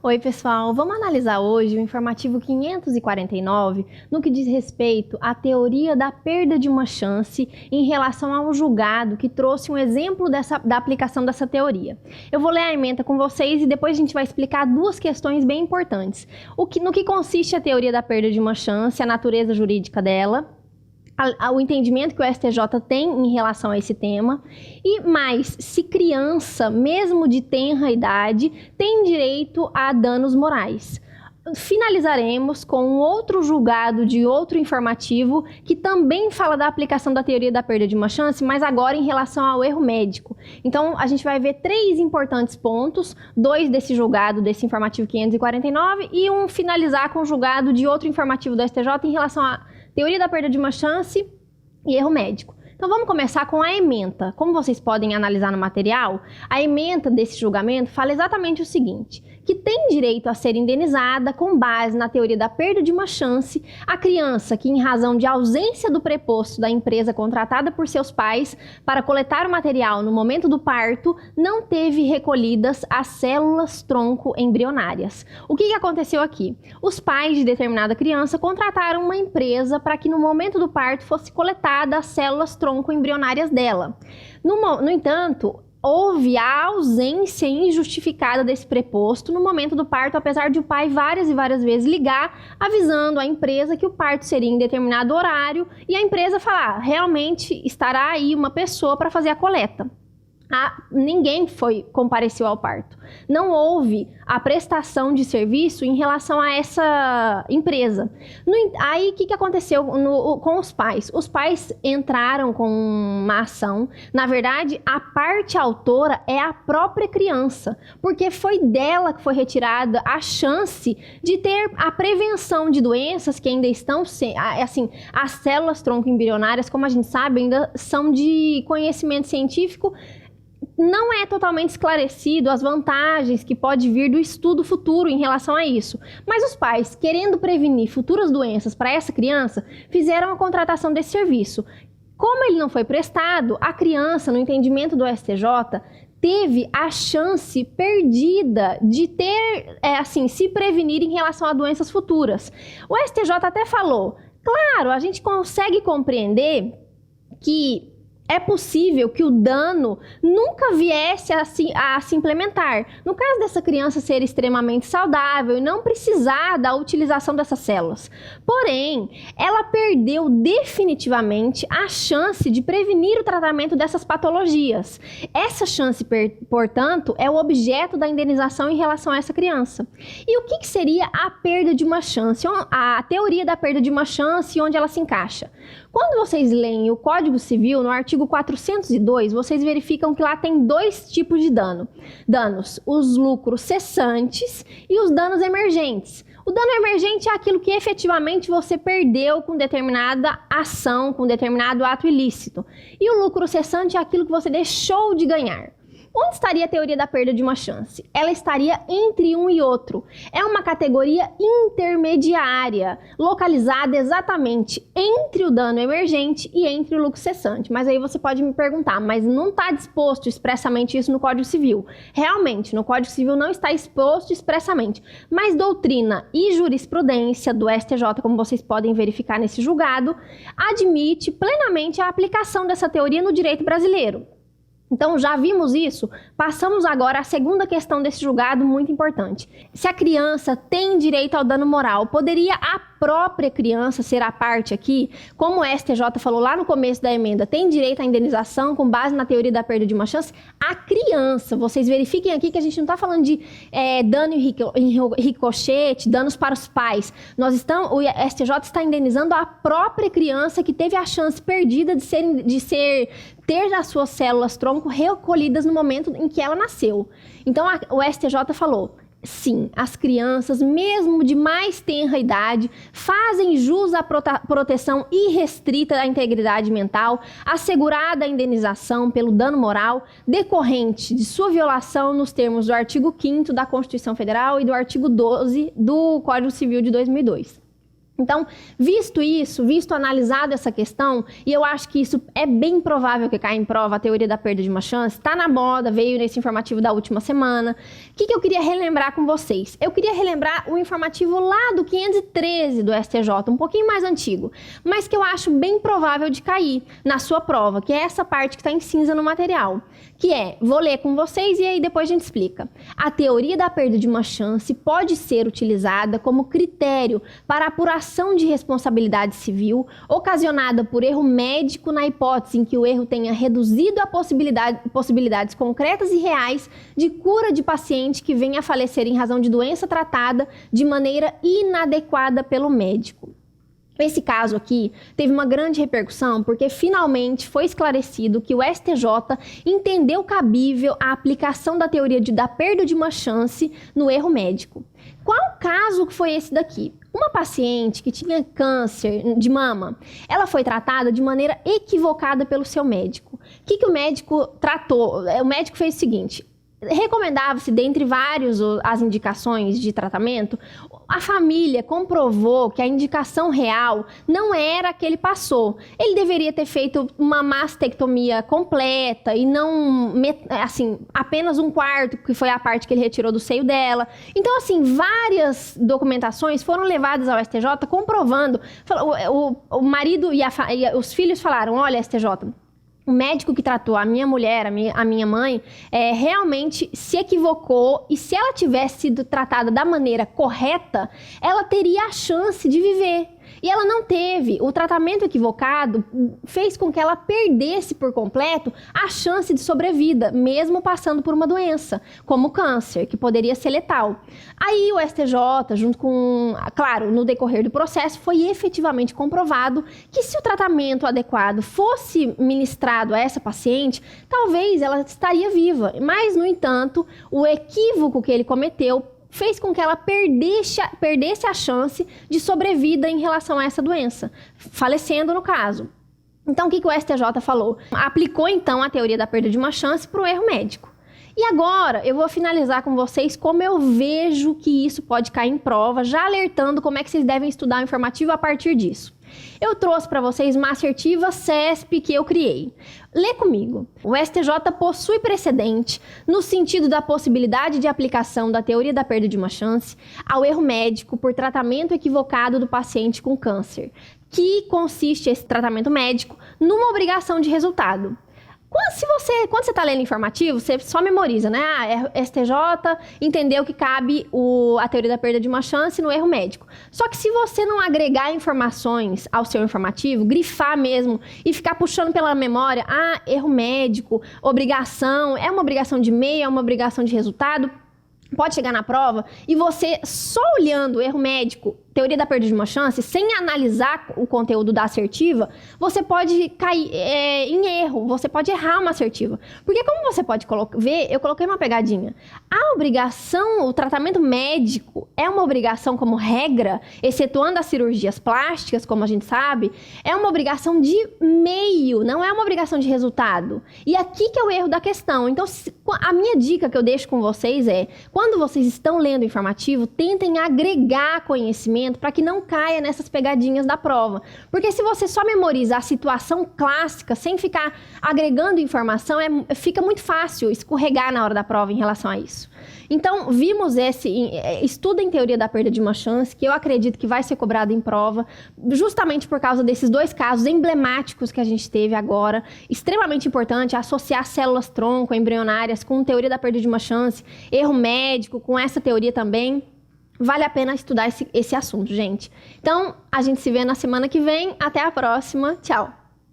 Oi, pessoal! Vamos analisar hoje o informativo 549 no que diz respeito à teoria da perda de uma chance em relação ao julgado que trouxe um exemplo da aplicação dessa teoria. Eu vou ler a ementa com vocês e depois a gente vai explicar duas questões bem importantes. No que consiste a teoria da perda de uma chance, a natureza jurídica dela, o entendimento que o STJ tem em relação a esse tema e mais, se criança, mesmo de tenra idade, tem direito a danos morais. Finalizaremos com um outro julgado de outro informativo que também fala da aplicação da teoria da perda de uma chance, mas agora em relação ao erro médico. Então, a gente vai ver três importantes pontos, dois desse julgado, desse informativo 549 e um finalizar com o julgado de outro informativo do STJ em relação à teoria da perda de uma chance e erro médico. Então vamos começar com a ementa. Como vocês podem analisar no material, a ementa desse julgamento fala exatamente o seguinte, que tem direito a ser indenizada com base na teoria da perda de uma chance a criança que, em razão de ausência do preposto da empresa contratada por seus pais para coletar o material no momento do parto, não teve recolhidas as células tronco embrionárias. O que aconteceu aqui? Os pais de determinada criança contrataram uma empresa para que no momento do parto fosse coletada as células tronco embrionárias dela. No entanto, houve a ausência injustificada desse preposto no momento do parto, apesar de o pai várias e várias vezes ligar, avisando a empresa que o parto seria em determinado horário e a empresa falar, realmente estará aí uma pessoa para fazer a coleta. Ninguém compareceu ao parto. Não houve a prestação de serviço em relação a essa empresa. Aí, o que aconteceu com os pais? Os pais entraram com uma ação. Na verdade, a parte autora é a própria criança, porque foi dela que foi retirada a chance de ter a prevenção de doenças que ainda estão, assim, as células tronco embrionárias, como a gente sabe, ainda são de conhecimento científico. Não é totalmente esclarecido as vantagens que pode vir do estudo futuro em relação a isso. Mas os pais, querendo prevenir futuras doenças para essa criança, fizeram a contratação desse serviço. Como ele não foi prestado, a criança, no entendimento do STJ, teve a chance perdida de ter, se prevenir em relação a doenças futuras. O STJ até falou, claro, a gente consegue compreender que é possível que o dano nunca viesse a se implementar. No caso dessa criança ser extremamente saudável e não precisar da utilização dessas células. Porém, ela perdeu definitivamente a chance de prevenir o tratamento dessas patologias. Essa chance, portanto, é o objeto da indenização em relação a essa criança. E o que seria a perda de uma chance? A teoria da perda de uma chance e onde ela se encaixa? Quando vocês leem o Código Civil, no artigo 402, vocês verificam que lá tem dois tipos de danos, os lucros cessantes e os danos emergentes. O dano emergente é aquilo que efetivamente você perdeu com determinada ação, com determinado ato ilícito. E o lucro cessante é aquilo que você deixou de ganhar. Onde estaria a teoria da perda de uma chance? Ela estaria entre um e outro. É uma categoria intermediária, localizada exatamente entre o dano emergente e entre o lucro cessante. Mas aí você pode me perguntar, mas não está disposto expressamente isso no Código Civil? Realmente, no Código Civil não está exposto expressamente. Mas doutrina e jurisprudência do STJ, como vocês podem verificar nesse julgado, admite plenamente a aplicação dessa teoria no direito brasileiro. Então, já vimos isso, passamos agora à segunda questão desse julgado, muito importante. Se a criança tem direito ao dano moral, poderia a própria criança ser a parte aqui? Como o STJ falou lá no começo da emenda, tem direito à indenização com base na teoria da perda de uma chance? A criança, vocês verifiquem aqui que a gente não está falando de dano em ricochete, danos para os pais. O STJ está indenizando a própria criança que teve a chance perdida ter as suas células tronco recolhidas no momento em que ela nasceu. Então, o STJ falou, sim, as crianças, mesmo de mais tenra idade, fazem jus à proteção irrestrita da integridade mental, assegurada a indenização pelo dano moral decorrente de sua violação nos termos do artigo 5º da Constituição Federal e do artigo 12 do Código Civil de 2002. Então, visto isso, visto analisado essa questão, e eu acho que isso é bem provável que caia em prova, a teoria da perda de uma chance, está na moda, veio nesse informativo da última semana. O que eu queria relembrar com vocês? Eu queria relembrar o informativo lá do 513 do STJ, um pouquinho mais antigo, mas que eu acho bem provável de cair na sua prova, que é essa parte que está em cinza no material, que é, vou ler com vocês e aí depois a gente explica. A teoria da perda de uma chance pode ser utilizada como critério para apuração de responsabilidade civil ocasionada por erro médico na hipótese em que o erro tenha reduzido a possibilidades concretas e reais de cura de paciente que venha a falecer em razão de doença tratada de maneira inadequada pelo médico. Esse caso aqui teve uma grande repercussão porque finalmente foi esclarecido que o STJ entendeu cabível a aplicação da teoria da perda de uma chance no erro médico. Qual caso que foi esse daqui? Uma paciente que tinha câncer de mama, ela foi tratada de maneira equivocada pelo seu médico. O que o médico tratou? O médico fez o seguinte: recomendava-se, dentre as indicações de tratamento, a família comprovou que a indicação real não era a que ele passou. Ele deveria ter feito uma mastectomia completa e não, assim, apenas um quarto, que foi a parte que ele retirou do seio dela. Então, assim, várias documentações foram levadas ao STJ comprovando. O marido e os filhos falaram: olha, STJ, o médico que tratou a minha mulher, a minha mãe, realmente se equivocou, e se ela tivesse sido tratada da maneira correta, ela teria a chance de viver. E ela não teve. O tratamento equivocado fez com que ela perdesse por completo a chance de sobrevida, mesmo passando por uma doença, como o câncer, que poderia ser letal. Aí o STJ, junto com, claro, no decorrer do processo, foi efetivamente comprovado que se o tratamento adequado fosse ministrado a essa paciente, talvez ela estaria viva. Mas, no entanto, o equívoco que ele cometeu fez com que ela perdesse a chance de sobrevida em relação a essa doença, falecendo no caso. Então, o que o STJ falou? Aplicou, então, a teoria da perda de uma chance para o erro médico. E agora, eu vou finalizar com vocês como eu vejo que isso pode cair em prova, já alertando como é que vocês devem estudar o informativo a partir disso. Eu trouxe para vocês uma assertiva CESP que eu criei. Lê comigo. O STJ possui precedente no sentido da possibilidade de aplicação da teoria da perda de uma chance ao erro médico por tratamento equivocado do paciente com câncer, que consiste esse tratamento médico numa obrigação de resultado. Quando você está lendo informativo, você só memoriza, né? STJ entendeu que cabe a teoria da perda de uma chance no erro médico. Só que se você não agregar informações ao seu informativo, grifar mesmo e ficar puxando pela memória, erro médico, obrigação, é uma obrigação de meio, é uma obrigação de resultado, pode chegar na prova e você, só olhando o erro médico, teoria da perda de uma chance, sem analisar o conteúdo da assertiva, você pode cair em erro, você pode errar uma assertiva. Porque como você pode ver, eu coloquei uma pegadinha. A obrigação, o tratamento médico é uma obrigação como regra, excetuando as cirurgias plásticas, como a gente sabe, é uma obrigação de meio, não é uma obrigação de resultado. E aqui que é o erro da questão. Então, a minha dica que eu deixo com vocês é, quando vocês estão lendo o informativo, tentem agregar conhecimento para que não caia nessas pegadinhas da prova. Porque se você só memoriza a situação clássica, sem ficar agregando informação, fica muito fácil escorregar na hora da prova em relação a isso. Então, vimos estudo em teoria da perda de uma chance, que eu acredito que vai ser cobrado em prova, justamente por causa desses dois casos emblemáticos que a gente teve agora. Extremamente importante associar células tronco embrionárias com teoria da perda de uma chance, erro médico, com essa teoria também. Vale a pena estudar esse assunto, gente. Então, a gente se vê na semana que vem. Até a próxima. Tchau!